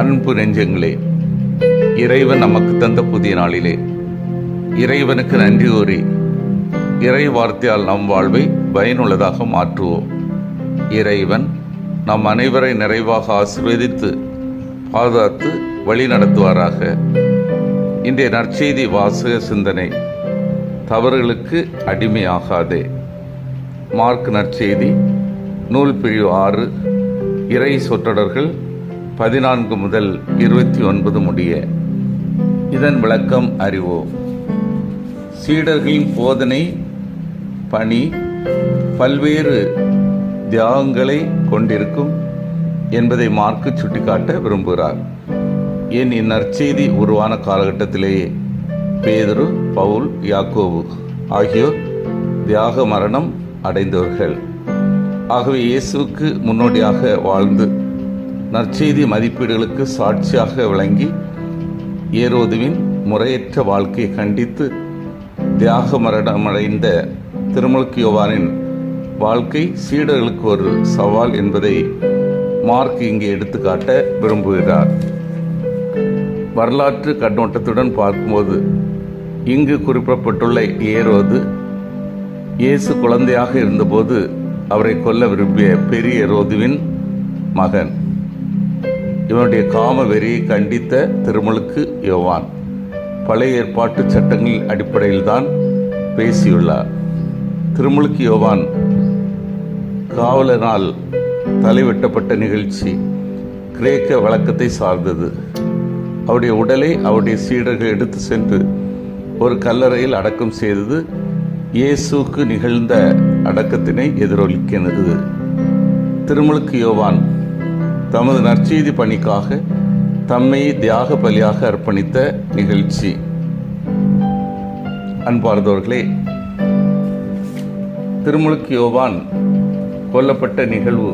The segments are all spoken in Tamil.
அன்பு நெஞ்சங்களே, இறைவன் நமக்கு தந்த புதிய நாளிலே இறைவனுக்கு நன்றி கூறி இறை வார்த்தையால் நம் வாழ்வை பயனுள்ளதாக மாற்றுவோம். இறைவன் நம் அனைவரை நிறைவாக ஆசீர்வதித்து பாதுகாத்து வழி நடத்துவாராக. இன்றைய நற்செய்தி வாசக சிந்தனை: தவறுகளுக்கு அடிமையாகாதே. மார்க் நற்செய்தி நூல் பிரிவு 6, இறை சொற்றொடர்கள் 14 முதல் 29 முடிய. இதன் விளக்கம் அறிவோம். சீடர்களின் போதனை பணி பல்வேறு தியாகங்களை கொண்டிருக்கும் என்பதை மார்க்கு சுட்டிக்காட்ட விரும்புகிறார். ஏன் இந்நற்செய்தி உருவான காலகட்டத்திலேயே பேதுரு, பவுல், யாக்கோபு ஆகியோர் தியாக மரணம் அடைந்தவர்கள். ஆகவே இயேசுவுக்கு முன்னோடியாக வாழ்ந்து நற்செய்தி மதிப்பீடுகளுக்கு சாட்சியாக விளங்கி ஏரோதுவின் முறையற்ற வாழ்க்கையை கண்டித்து தியாக மரணமடைந்த திருமுழுக்கு யோவானின் வாழ்க்கை சீடர்களுக்கு ஒரு சவால் என்பதை மார்க் இங்கே எடுத்துக்காட்ட விரும்புகிறார். வரலாற்று கண்ணோட்டத்துடன் பார்க்கும்போது இங்கு குறிப்பிடப்பட்டுள்ள ஏரோது இயேசு குழந்தையாக இருந்தபோது அவரை கொல்ல விரும்பிய பெரிய ஏரோதுவின் மகன். இவனுடைய காம வெறியை கண்டித்த திருமுழுக்கு யோவான் பழைய ஏற்பாட்டு சட்டங்களின் அடிப்படையில் தான் பேசியுள்ளார். திருமுழுக்கு யோவான் காவலனால் தலைவெட்டப்பட்ட நிகழ்ச்சி கிரேக்க வழக்கத்தை சார்ந்தது. அவருடைய உடலை அவருடைய சீடர்கள் எடுத்து சென்று ஒரு கல்லறையில் அடக்கம் செய்தது இயேசுக்கு நிகழ்ந்த அடக்கத்தினை எதிரொலிக்கிறது. திருமுழுக்கு யோவான் தமது நற்செய்தி பணிக்காக தம்மை தியாக பலியாக அர்ப்பணித்த நிகழ்ச்சி. அன்பார்ந்தவர்களே, திருமுழுக்கு யோவான் கொல்லப்பட்ட நிகழ்வு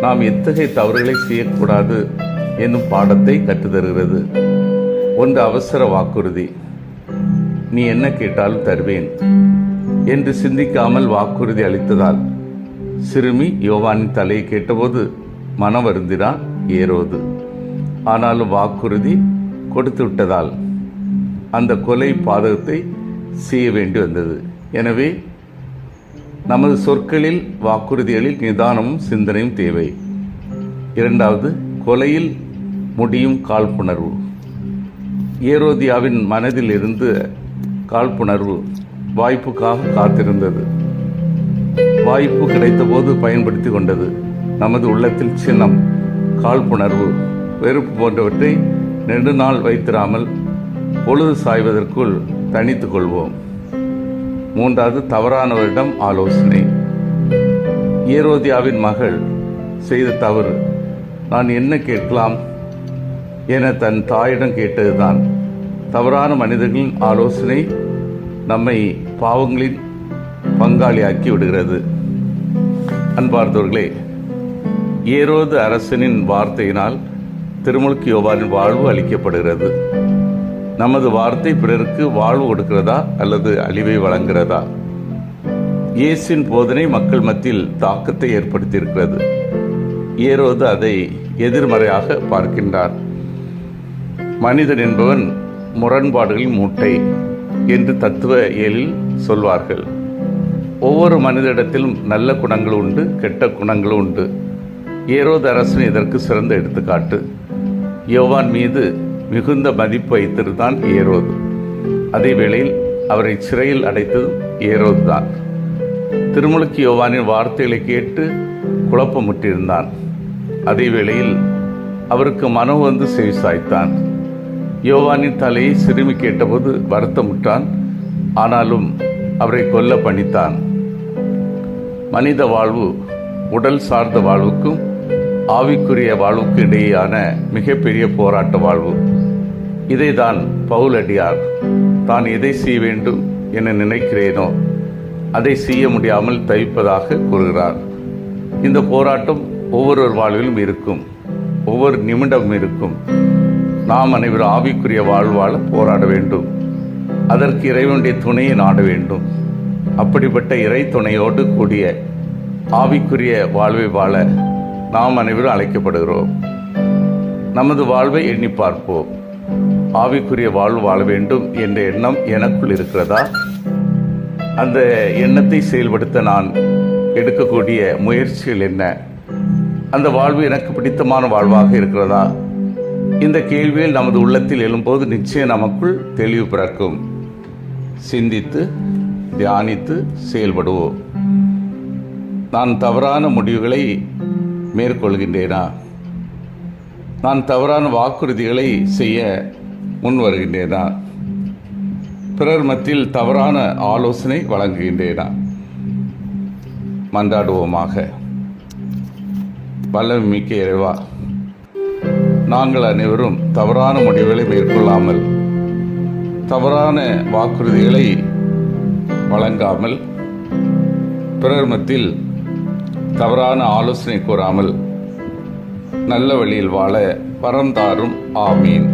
நாம் எத்தகைய தவறுகளை செய்யக்கூடாது என்னும் பாடத்தை கற்றுத்தருகிறது. ஒன்று, அவசர வாக்குறுதி. நீ என்ன கேட்டாலும் தருவேன் என்று சிந்திக்காமல் வாக்குறுதி அளித்ததால் சிறுமி யோவானின் தலையை கேட்டபோது மனம் வருந்தினான் ஏரோது. ஆனாலும் வாக்குறுதி கொடுத்து விட்டதால் அந்த கொலை பாதகத்தை செய்ய வேண்டி வந்தது. எனவே நமது சொற்களில் வாக்குறுதிகளில் நிதானமும் சிந்தனையும் தேவை. இரண்டாவது, கொலையில் முடியும் காழ்ப்புணர்வு. ஏரோதியாவின் மனதில் இருந்து காழ்ப்புணர்வு வாய்ப்புக்காக காத்திருந்தது. வாய்ப்பு கிடைத்தபோது பயன்படுத்தி கொண்டது. நமது உள்ளத்தில் சின்னம், காழ்ப்புணர்வு, வெறுப்பு போன்றவற்றை நெடுநாள் வைத்திராமல் பொழுது சாய்வதற்குள் தணித்துக் கொள்வோம். மூன்றாவது, தவறானவரிடம் ஆலோசனை. ஏரோதியாவின் மகள் செய்த தவறு. நான் என்ன கேட்கலாம் என தன் தாயிடம் கேட்டதுதான். தவறான மனிதர்களின் ஆலோசனை நம்மை பாவங்களின் பங்காளியாக்கி விடுகிறது. அன்பார்ந்தவர்களே, ஏரோது அரசனின் வார்த்தையினால் திருமுழுக்கு யோவானின் வாழ்வு அளிக்கப்படுகிறது. நமது வார்த்தை பிறருக்கு வாழ்வு கொடுக்கிறதா அல்லது அழிவை வழங்குகிறதா? இயேசுவின் போதனை மக்கள் மத்தியில் தாக்கத்தை ஏற்படுத்தியிருக்கிறது. ஏரோது அதை எதிர்மறையாக பார்க்கின்றார். மனிதன் என்பவன் முரண்பாடுகளின் மூட்டை என்று தத்துவ இயலில் சொல்வார்கள். ஒவ்வொரு மனிதனிடத்திலும் நல்ல குணங்கள் உண்டு, கெட்ட குணங்களும் உண்டு. ஏரோது அரசன் இதற்கு சிறந்த எடுத்துக்காட்டு. யோவான் மீது மிகுந்த மதிப்பு வைத்திருந்தான் ஏரோது. அதே வேளையில் அவரை சிறையில் அடைத்ததும் ஏரோது தான். திருமுழுக்கு யோவானின் வார்த்தைகளை கேட்டு குழப்பமுற்றிருந்தான். அதே வேளையில் அவருக்கு மனம் வந்து செவிசாய்த்தான். யோவானின் தலையை சிறுமி கேட்டபோது வருத்தமுற்றான். ஆனாலும் அவரை கொல்ல பணித்தான். மனித வாழ்வு உடல் சார்ந்த வாழ்வுக்கும் ஆவிக்குரிய வாழ்வுக்கு இடையேயான மிகப்பெரிய போராட்ட வாழ்வு. இதை தான் பவுலடியார் தான் எதை செய்ய வேண்டும் என நினைக்கிறேனோ அதை செய்ய முடியாமல் தவிப்பதாக கூறுகிறார். இந்த போராட்டம் ஒவ்வொரு வாழ்விலும் இருக்கும், ஒவ்வொரு நிமிடமும் இருக்கும். நாம் அனைவரும் ஆவிக்குரிய வாழ்வாழ போராட வேண்டும். அதற்கு இறைவனுடைய துணையை நாட வேண்டும். அப்படிப்பட்ட இறை துணையோடு கூடிய ஆவிக்குரிய வாழ்வை வாழ நாம் அனைவரும் அழைக்கப்படுகிறோம். நமது வாழ்வை எண்ணி பார்ப்போம். ஆவிக்குரிய வாழ்வு வாழ வேண்டும் என்ற எண்ணம் எனக்குள் இருக்கிறதா? அந்த எண்ணத்தை செயல்படுத்த நான் எடுக்கக்கூடிய முயற்சிகள் என்ன? அந்த வாழ்வு எனக்கு பிடித்தமான வாழ்வாக இருக்கிறதா? இந்த கேள்வியில் நமது உள்ளத்தில் எழும்போது நிச்சயம் நமக்குள் தெளிவு பிறக்கும். சிந்தித்து தியானித்து செயல்படுவோம். நான் தவறான முடிவுகளை மேற்கொள்கின்றேனா? நான் தவறான வாக்குறுதிகளை செய்ய முன் வருகின்றேனா? பிறர் மத்தியில் தவறான ஆலோசனை வழங்குகின்றேனா? மன்றாடுவோமாக. வல்லமை மிக்க இறைவா, நாங்கள் அனைவரும் தவறான முடிவுகளை மேற்கொள்ளாமல், தவறான வாக்குறுதிகளை வழங்காமல், பிறர் மத்தியில் தவறான ஆலோசனை கூறாமல் நல்ல வழியில் வாழ வரம் தாரும். ஆமீன்.